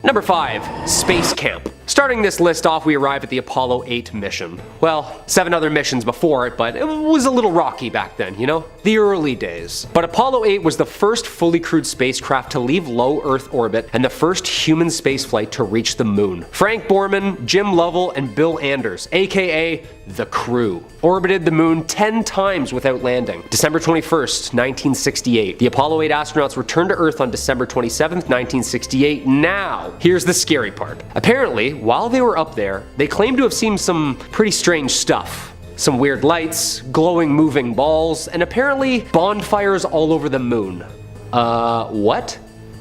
Number 5. Space Camp. Starting this list off, we arrive at the Apollo 8 mission. Well, 7 other missions before it, but it was a little rocky back then, you know? The early days. But Apollo 8 was the first fully crewed spacecraft to leave low Earth orbit and the first human spaceflight to reach the moon. Frank Borman, Jim Lovell, and Bill Anders, aka the crew, orbited the moon 10 times without landing. December 21st, 1968. The Apollo 8 astronauts returned to Earth on December 27th, 1968. Now, here's the scary part. Apparently, while they were up there, they claimed to have seen some pretty strange stuff. Some weird lights, glowing moving balls, and apparently bonfires all over the moon. What?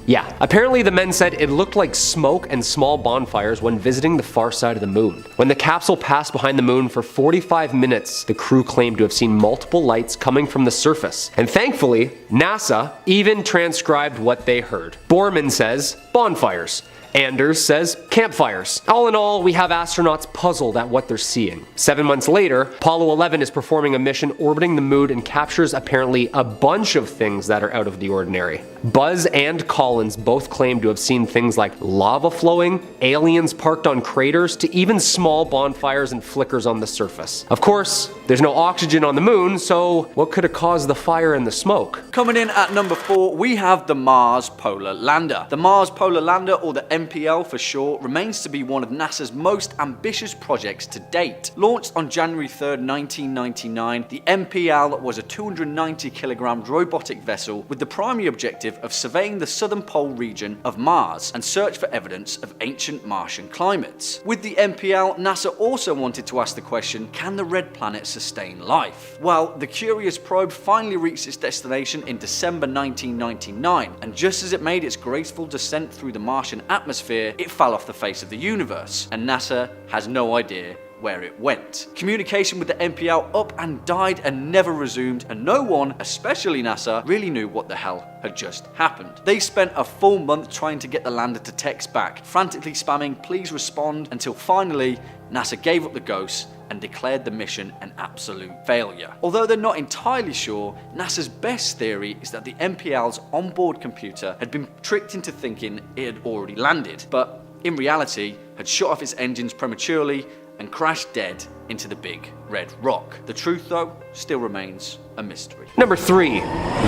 Yeah, apparently the men said it looked like smoke and small bonfires when visiting the far side of the moon. When the capsule passed behind the moon for 45 minutes, the crew claimed to have seen multiple lights coming from the surface. And thankfully, NASA even transcribed what they heard. Borman says, bonfires. Anders says campfires. All in all, we have astronauts puzzled at what they're seeing. 7 months later, Apollo 11 is performing a mission orbiting the moon and captures apparently a bunch of things that are out of the ordinary. Buzz and Collins both claim to have seen things like lava flowing, aliens parked on craters, to even small bonfires and flickers on the surface. Of course, there's no oxygen on the moon, so what could have caused the fire and the smoke? Coming in at number 4, we have the Mars Polar Lander. The Mars Polar Lander, or the MPL for short, remains to be one of NASA's most ambitious projects to date. Launched on January 3rd, 1999, the MPL was a 290-kilogram robotic vessel with the primary objective of surveying the southern pole region of Mars and search for evidence of ancient Martian climates. With the MPL, NASA also wanted to ask the question, can the red planet sustain life? Well, the curious probe finally reached its destination in December 1999, and just as it made its graceful descent through the Martian atmosphere, it fell off the face of the universe, and NASA has no idea where it went. Communication with the MPL up and died and never resumed, and no one, especially NASA, really knew what the hell had just happened. They spent a full month trying to get the lander to text back, frantically spamming "please respond," until finally NASA gave up the ghost and declared the mission an absolute failure. Although they're not entirely sure, NASA's best theory is that the MPL's onboard computer had been tricked into thinking it had already landed, but in reality had shut off its engines prematurely and crashed dead into the big red rock. The truth, though, still remains a mystery. Number 3.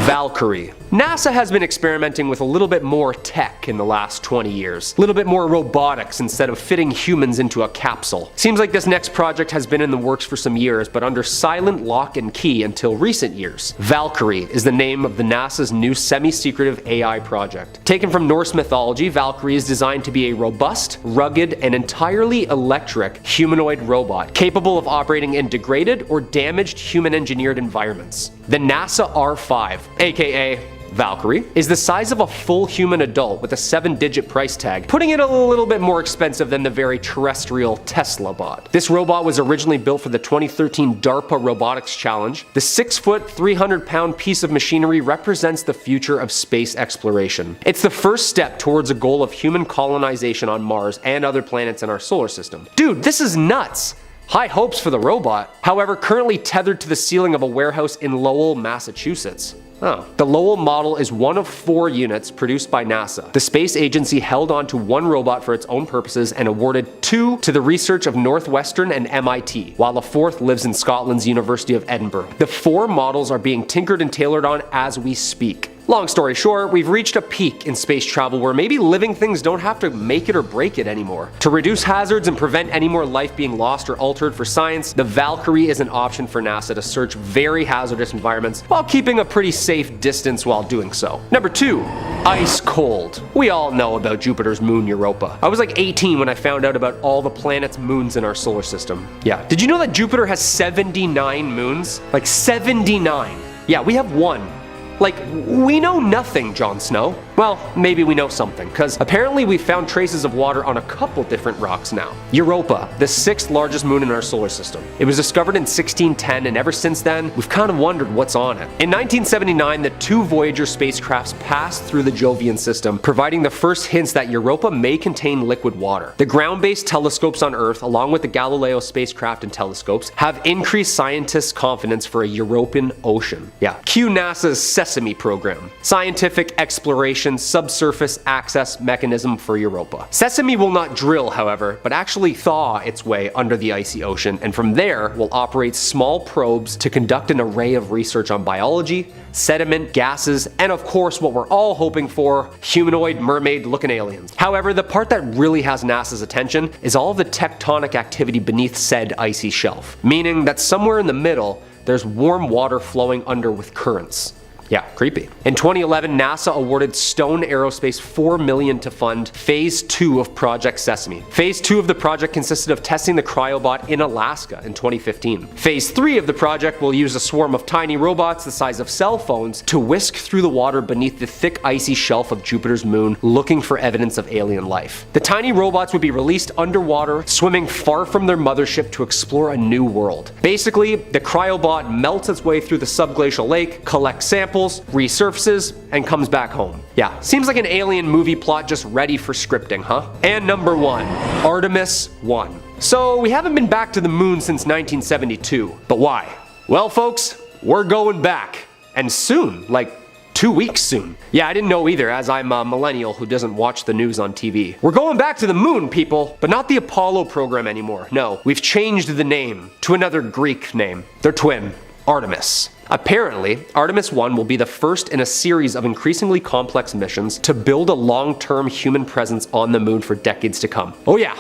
Valkyrie. NASA has been experimenting with a little bit more tech in the last 20 years. A little bit more robotics instead of fitting humans into a capsule. Seems like this next project has been in the works for some years, but under silent lock and key until recent years. Valkyrie is the name of the NASA's new semi-secretive AI project. Taken from Norse mythology, Valkyrie is designed to be a robust, rugged, and entirely electric humanoid robot capable of operating in degraded or damaged human-engineered environments. The NASA R5, aka Valkyrie, is the size of a full human adult with a 7-digit price tag, putting it a little bit more expensive than the very terrestrial Tesla bot. This robot was originally built for the 2013 DARPA Robotics Challenge. The 6-foot, 300-pound piece of machinery represents the future of space exploration. It's the first step towards a goal of human colonization on Mars and other planets in our solar system. Dude, this is nuts! High hopes for the robot, however currently tethered to the ceiling of a warehouse in Lowell, Massachusetts. Oh. The Lowell model is one of 4 units produced by NASA. The space agency held on to 1 robot for its own purposes and awarded 2 to the research of Northwestern and MIT, while the 4th lives in Scotland's University of Edinburgh. The 4 models are being tinkered and tailored on as we speak. Long story short, we've reached a peak in space travel where maybe living things don't have to make it or break it anymore. To reduce hazards and prevent any more life being lost or altered for science, the Valkyrie is an option for NASA to search very hazardous environments while keeping a pretty safe distance while doing so. Number 2. Ice cold. We all know about Jupiter's moon Europa. I was like 18 when I found out about all the planets' moons in our solar system. Yeah. Did you know that Jupiter has 79 moons? Like 79. Yeah, we have 1. Like, we know nothing, Jon Snow. Well, maybe we know something, because apparently we found traces of water on a couple different rocks now. Europa, the 6th largest moon in our solar system. It was discovered in 1610, and ever since then, we've kind of wondered what's on it. In 1979, the 2 Voyager spacecrafts passed through the Jovian system, providing the first hints that Europa may contain liquid water. The ground-based telescopes on Earth, along with the Galileo spacecraft and telescopes, have increased scientists' confidence for a European ocean. Yeah, cue NASA's Sesame program. Scientific exploration Ocean subsurface access mechanism for Europa. Sesame will not drill, however, but actually thaw its way under the icy ocean, and from there will operate small probes to conduct an array of research on biology, sediment, gases, and of course what we're all hoping for, humanoid mermaid-looking aliens. However, the part that really has NASA's attention is all of the tectonic activity beneath said icy shelf, meaning that somewhere in the middle, there's warm water flowing under with currents. Yeah, creepy. In 2011, NASA awarded Stone Aerospace $4 million to fund Phase 2 of Project Sesame. Phase 2 of the project consisted of testing the cryobot in Alaska in 2015. Phase 3 of the project will use a swarm of tiny robots the size of cell phones to whisk through the water beneath the thick icy shelf of Jupiter's moon looking for evidence of alien life. The tiny robots would be released underwater, swimming far from their mothership to explore a new world. Basically, the cryobot melts its way through the subglacial lake, collects samples, resurfaces, and comes back home. Yeah, seems like an alien movie plot just ready for scripting, huh? And number 1, Artemis I. So we haven't been back to the moon since 1972, but why? Well folks, we're going back. And soon, like 2 weeks soon. Yeah, I didn't know either, as I'm a millennial who doesn't watch the news on TV. We're going back to the moon, people, but not the Apollo program anymore. No, we've changed the name to another Greek name. They're twin, Artemis. Apparently, Artemis I will be the first in a series of increasingly complex missions to build a long-term human presence on the moon for decades to come. Oh yeah,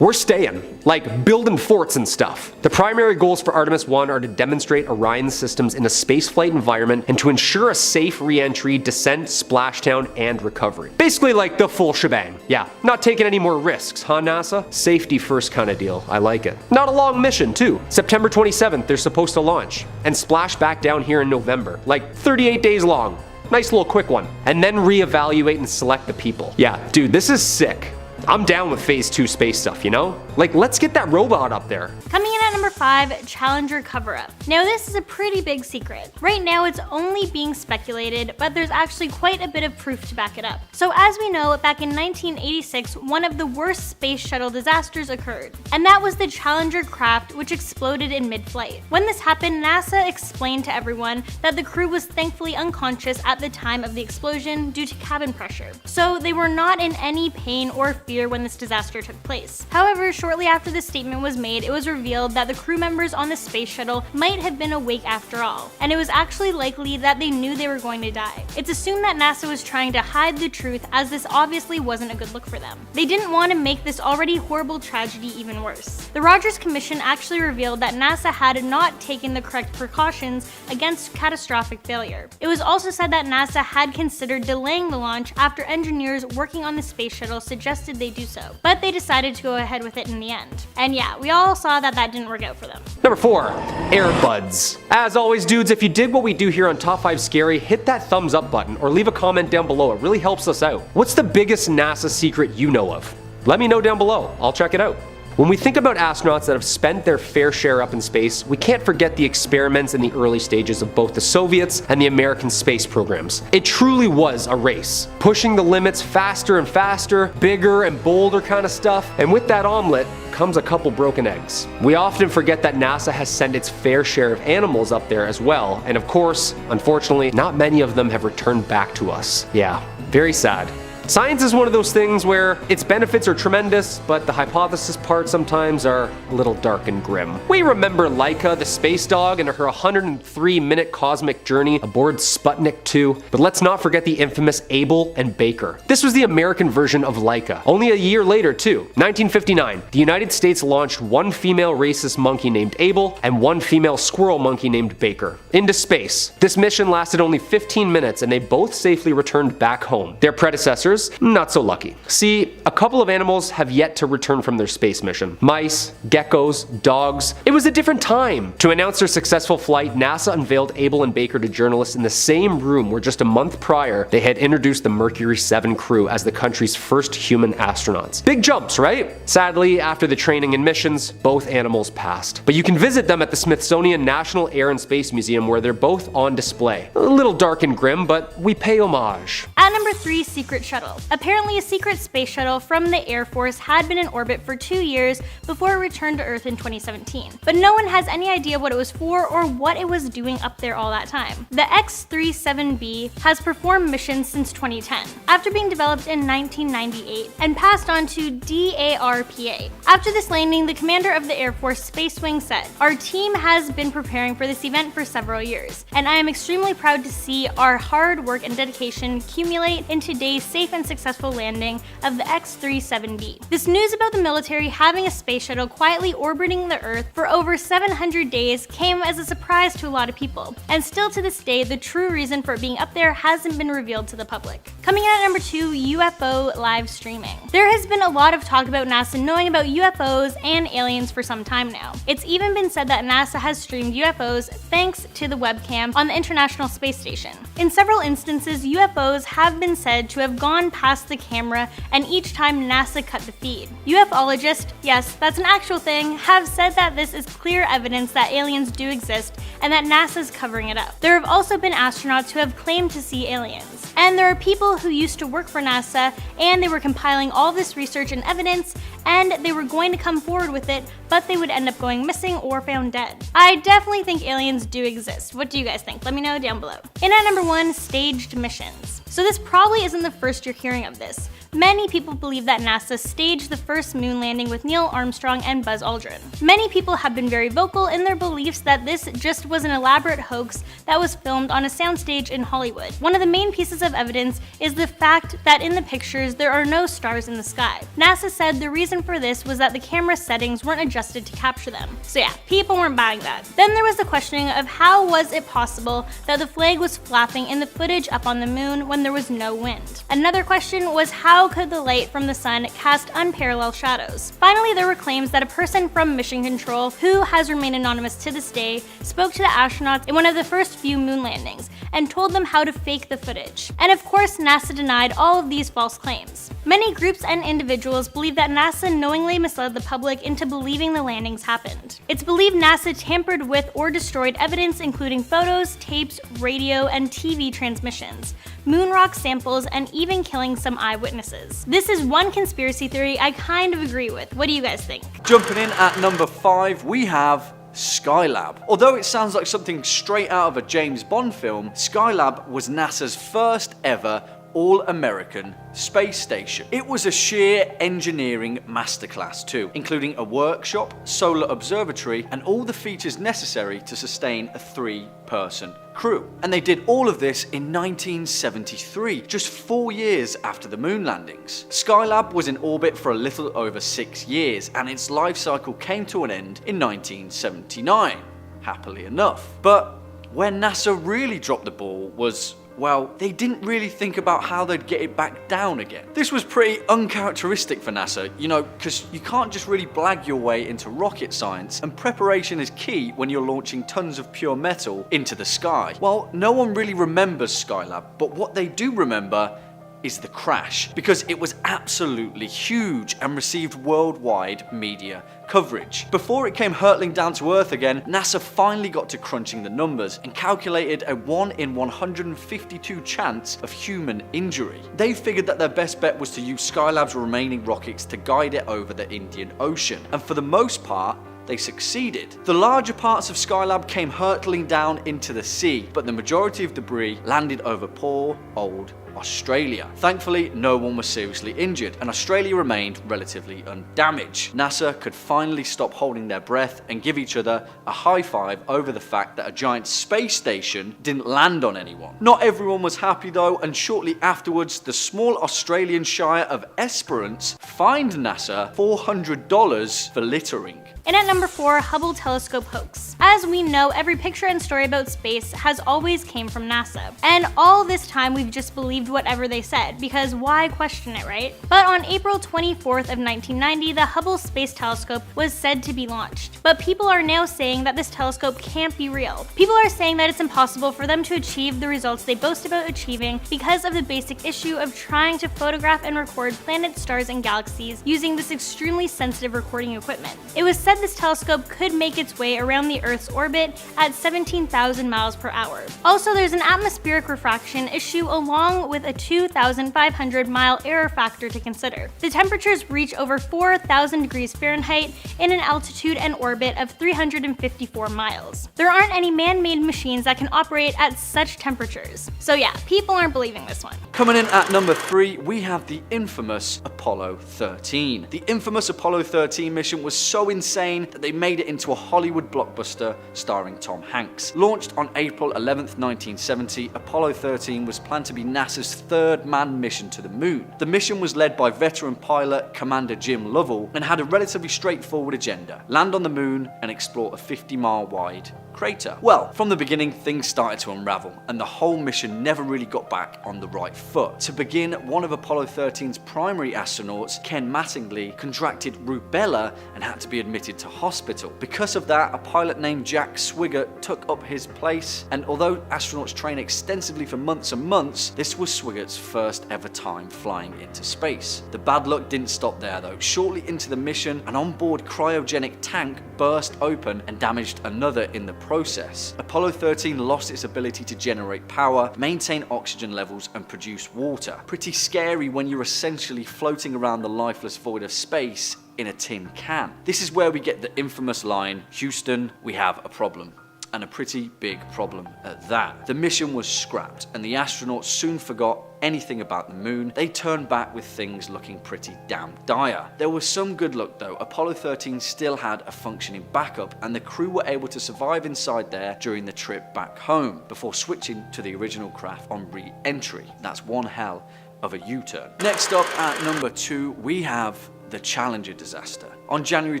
we're staying, like building forts and stuff. The primary goals for Artemis I are to demonstrate Orion's systems in a spaceflight environment and to ensure a safe re-entry, descent, splashdown, and recovery. Basically like the full shebang. Yeah, not taking any more risks, huh NASA? Safety first kind of deal, I like it. Not a long mission too. September 27th they're supposed to launch, and splash back down here in November, like 38 days long. Nice little quick one. And then re-evaluate and select the people. Yeah, dude, this is sick. I'm down with Phase 2 space stuff, you know? Like, let's get that robot up there. Coming in at number 5, Challenger Coverup. Now this is a pretty big secret. Right now it's only being speculated, but there's actually quite a bit of proof to back it up. So as we know, back in 1986, one of the worst space shuttle disasters occurred. And that was the Challenger craft, which exploded in mid-flight. When this happened, NASA explained to everyone that the crew was thankfully unconscious at the time of the explosion due to cabin pressure. So they were not in any pain or fear when this disaster took place. However, shortly after this statement was made, it was revealed that the crew members on the space shuttle might have been awake after all, and it was actually likely that they knew they were going to die. It's assumed that NASA was trying to hide the truth, as this obviously wasn't a good look for them. They didn't want to make this already horrible tragedy even worse. The Rogers Commission actually revealed that NASA had not taken the correct precautions against catastrophic failure. It was also said that NASA had considered delaying the launch after engineers working on the space shuttle suggested they do so, but they decided to go ahead with it in the end. And yeah, we all saw that that didn't work out for them. Number 4, Airbuds. As always, dudes, if you dig what we do here on Top 5 Scary, hit that thumbs up button or leave a comment down below. It really helps us out. What's the biggest NASA secret you know of? Let me know down below. I'll check it out. When we think about astronauts that have spent their fair share up in space, we can't forget the experiments in the early stages of both the Soviets and the American space programs. It truly was a race, pushing the limits faster and faster, bigger and bolder kind of stuff, and with that omelet comes a couple broken eggs. We often forget that NASA has sent its fair share of animals up there as well, and of course, unfortunately, not many of them have returned back to us. Yeah, very sad. Science is one of those things where its benefits are tremendous, but the hypothesis parts sometimes are a little dark and grim. We remember Laika, the space dog, and her 103-minute cosmic journey aboard Sputnik 2, but let's not forget the infamous Able and Baker. This was the American version of Laika, only a year later too. 1959, the United States launched one female rhesus monkey named Able and one female squirrel monkey named Baker into space. This mission lasted only 15 minutes and they both safely returned back home. Their predecessors, not so lucky. See, a couple of animals have yet to return from their space mission. Mice, geckos, dogs. It was a different time. To announce their successful flight, NASA unveiled Able and Baker to journalists in the same room where just a month prior, they had introduced the Mercury 7 crew as the country's first human astronauts. Big jumps, right? Sadly, after the training and missions, both animals passed. But you can visit them at the Smithsonian National Air and Space Museum where they're both on display. A little dark and grim, but we pay homage. At number 3, Secret Shuttle. Shuttle. Apparently, a secret space shuttle from the Air Force had been in orbit for 2 years before it returned to Earth in 2017. But no one has any idea what it was for or what it was doing up there all that time. The X-37B has performed missions since 2010, after being developed in 1998 and passed on to DARPA. After this landing, the commander of the Air Force Space Wing said, "Our team has been preparing for this event for several years, and I am extremely proud to see our hard work and dedication accumulate in today's safe and successful landing of the X-37B." This news about the military having a space shuttle quietly orbiting the Earth for over 700 days came as a surprise to a lot of people, and still to this day, the true reason for it being up there hasn't been revealed to the public. Coming in at number 2, UFO live streaming. There has been a lot of talk about NASA knowing about UFOs and aliens for some time now. It's even been said that NASA has streamed UFOs thanks to the webcam on the International Space Station. In several instances, UFOs have been said to have gone past the camera, and each time NASA cut the feed. UFOlogists, yes, that's an actual thing, have said that this is clear evidence that aliens do exist and that NASA's covering it up. There have also been astronauts who have claimed to see aliens. And there are people who used to work for NASA and they were compiling all this research and evidence, and they were going to come forward with it, but they would end up going missing or found dead. I definitely think aliens do exist. What do you guys think? Let me know down below. In at number 1, staged missions. So this probably isn't the first you're hearing of this. Many people believe that NASA staged the first moon landing with Neil Armstrong and Buzz Aldrin. Many people have been very vocal in their beliefs that this just was an elaborate hoax that was filmed on a soundstage in Hollywood. One of the main pieces of evidence is the fact that in the pictures there are no stars in the sky. NASA said the reason for this was that the camera settings weren't adjusted to capture them. So yeah, people weren't buying that. Then there was the questioning of how was it possible that the flag was flapping in the footage up on the moon when there was no wind. Another question was how could the light from the sun cast unparalleled shadows? Finally, there were claims that a person from Mission Control, who has remained anonymous to this day, spoke to the astronauts in one of the first few moon landings and told them how to fake the footage. And of course, NASA denied all of these false claims. Many groups and individuals believe that NASA knowingly misled the public into believing the landings happened. It's believed NASA tampered with or destroyed evidence including photos, tapes, radio, and TV transmissions, moon rock samples, and even killing some eyewitnesses. This is one conspiracy theory I kind of agree with. What do you guys think? Jumping in at number 5, we have Skylab. Although it sounds like something straight out of a James Bond film, Skylab was NASA's first ever all-American space station. It was a sheer engineering masterclass too, including a workshop, solar observatory, and all the features necessary to sustain a 3-person crew. And they did all of this in 1973, just 4 years after the moon landings. Skylab was in orbit for a little over 6 years, and its life cycle came to an end in 1979, happily enough. But where NASA really dropped the ball was, well, they didn't really think about how they'd get it back down again. This was pretty uncharacteristic for NASA, because you can't just really blag your way into rocket science, and preparation is key when you're launching tons of pure metal into the sky. Well, no one really remembers Skylab, but what they do remember is the crash, because it was absolutely huge and received worldwide media coverage. Before it came hurtling down to Earth again, NASA finally got to crunching the numbers and calculated a 1 in 152 chance of human injury. They figured that their best bet was to use Skylab's remaining rockets to guide it over the Indian Ocean, and for the most part, they succeeded. The larger parts of Skylab came hurtling down into the sea, but the majority of debris landed over poor old Australia. Thankfully, no one was seriously injured, and Australia remained relatively undamaged. NASA could finally stop holding their breath and give each other a high five over the fact that a giant space station didn't land on anyone. Not everyone was happy though, and shortly afterwards, the small Australian shire of Esperance fined NASA $400 for littering. And at number 4, Hubble Telescope hoax. As we know, every picture and story about space has always came from NASA. And all this time we've just believed whatever they said, because why question it, right? But on April 24th of 1990, the Hubble Space Telescope was said to be launched. But people are now saying that this telescope can't be real. People are saying that it's impossible for them to achieve the results they boast about achieving because of the basic issue of trying to photograph and record planets, stars, and galaxies using this extremely sensitive recording equipment. It was said this telescope could make its way around the Earth's orbit at 17,000 miles per hour. Also, there's an atmospheric refraction issue along with a 2,500 mile error factor to consider. The temperatures reach over 4,000 degrees Fahrenheit in an altitude and orbit of 354 miles. There aren't any man-made machines that can operate at such temperatures. So yeah, people aren't believing this one. Coming in at number 3, we have the infamous Apollo 13. The infamous Apollo 13 mission was so insane that they made it into a Hollywood blockbuster starring Tom Hanks. Launched on April 11th, 1970, Apollo 13 was planned to be NASA's third manned mission to the moon. The mission was led by veteran pilot Commander Jim Lovell and had a relatively straightforward agenda: land on the moon and explore a 50-mile wide crater. Well, from the beginning, things started to unravel, and the whole mission never really got back on the right foot. To begin, one of Apollo 13's primary astronauts, Ken Mattingly, contracted rubella and had to be admitted to hospital. Because of that, a pilot named Jack Swigert took up his place, and although astronauts train extensively for months and months, this was Swigert's first ever time flying into space. The bad luck didn't stop there though. Shortly into the mission, an onboard cryogenic tank burst open and damaged another in the process. Apollo 13 lost its ability to generate power, maintain oxygen levels, and produce water. Pretty scary when you're essentially floating around the lifeless void of space in a tin can. This is where we get the infamous line, "Houston, we have a problem." And a pretty big problem at that. The mission was scrapped, and the astronauts soon forgot anything about the moon. They turned back with things looking pretty damn dire. There was some good luck though. Apollo 13 still had a functioning backup, and the crew were able to survive inside there during the trip back home, before switching to the original craft on re-entry. That's one hell of a U-turn. Next up at number 2, we have the Challenger disaster. On January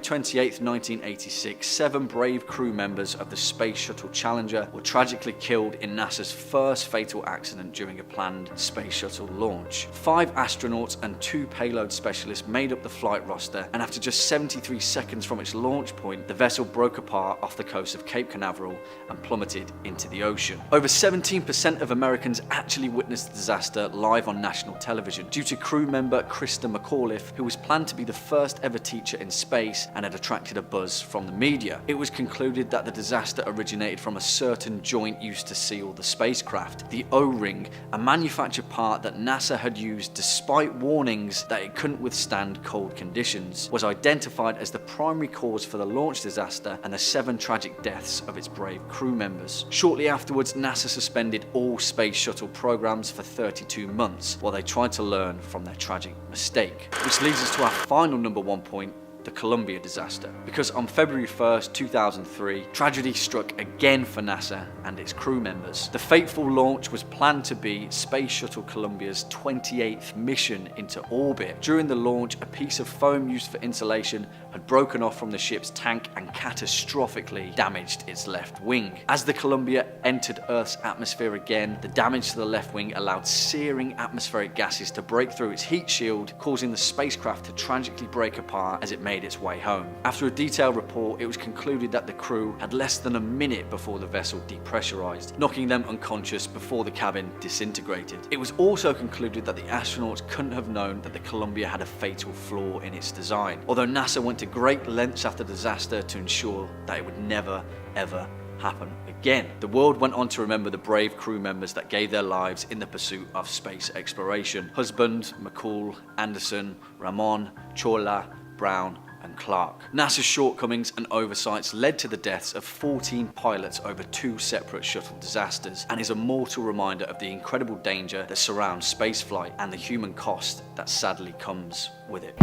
28, 1986, 7 brave crew members of the Space Shuttle Challenger were tragically killed in NASA's first fatal accident during a planned Space Shuttle launch. 5 astronauts and 2 payload specialists made up the flight roster, and after just 73 seconds from its launch point, the vessel broke apart off the coast of Cape Canaveral and plummeted into the ocean. Over 17% of Americans actually witnessed the disaster live on national television due to crew member Krista McAuliffe, who was planned to be the first ever teacher in space and had attracted a buzz from the media. It was concluded that the disaster originated from a certain joint used to seal the spacecraft. The O-ring, a manufactured part that NASA had used despite warnings that it couldn't withstand cold conditions, was identified as the primary cause for the launch disaster and the 7 tragic deaths of its brave crew members. Shortly afterwards, NASA suspended all space shuttle programs for 32 months while they tried to learn from their tragic mistake. Which leads us to our final number 1 point: the Columbia disaster. Because on February 1st, 2003, tragedy struck again for NASA and its crew members. The fateful launch was planned to be Space Shuttle Columbia's 28th mission into orbit. During the launch, a piece of foam used for insulation had broken off from the ship's tank and catastrophically damaged its left wing. As the Columbia entered Earth's atmosphere again, the damage to the left wing allowed searing atmospheric gases to break through its heat shield, causing the spacecraft to tragically break apart as it made its way home. After a detailed report, it was concluded that the crew had less than a minute before the vessel depressurized, knocking them unconscious before the cabin disintegrated. It was also concluded that the astronauts couldn't have known that the Columbia had a fatal flaw in its design, although NASA went to great lengths after the disaster to ensure that it would never, ever happen again. The world went on to remember the brave crew members that gave their lives in the pursuit of space exploration. Husband, McCool, Anderson, Ramon, Chola, Brown, and Clark. NASA's shortcomings and oversights led to the deaths of 14 pilots over 2 separate shuttle disasters, and is a mortal reminder of the incredible danger that surrounds spaceflight and the human cost that sadly comes with it.